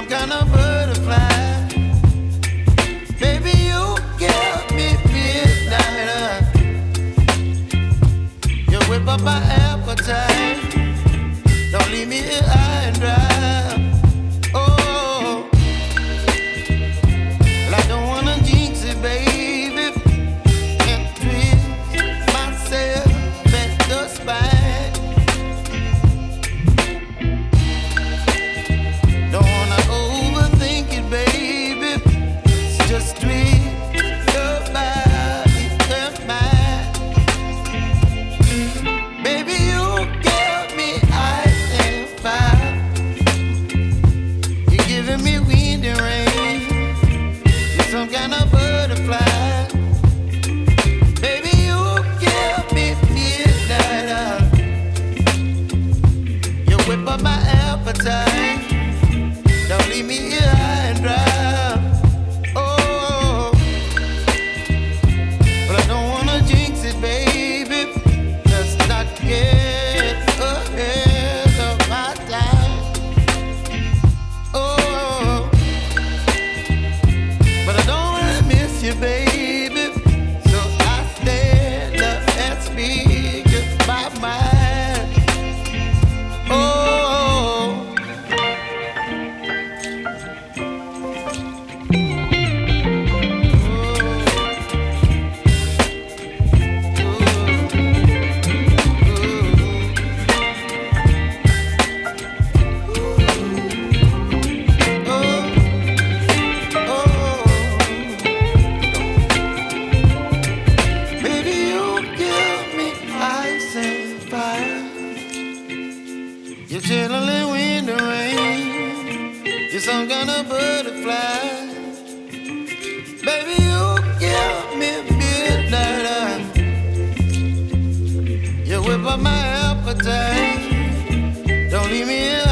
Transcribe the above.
kind of butterfly. Baby, you give me midnight. You whip up my appetite. Don't leave me here high and dry. Oh, well, I don't wanna jinx it, baby, and twist myself at the spine. Don't wanna overthink it, baby. It's just twist your body and mine. Baby, you give me ice and fire. You're giving me wind and rain. You're some kind of butterfly. Baby, you give me midnight. You whip up my appetite. Don't leave me here high and dry. Oh, but I don't wanna jinx it, baby. Let's not get ahead of my time. Oh, but I don't wanna miss you, baby. So I stand up and speak just my mind. Oh. Baby, you give me ice and fire. You're chilling wind and rain. You're some kind of butterfly. Baby, you give me midnight. You whip up my appetite. Don't leave me here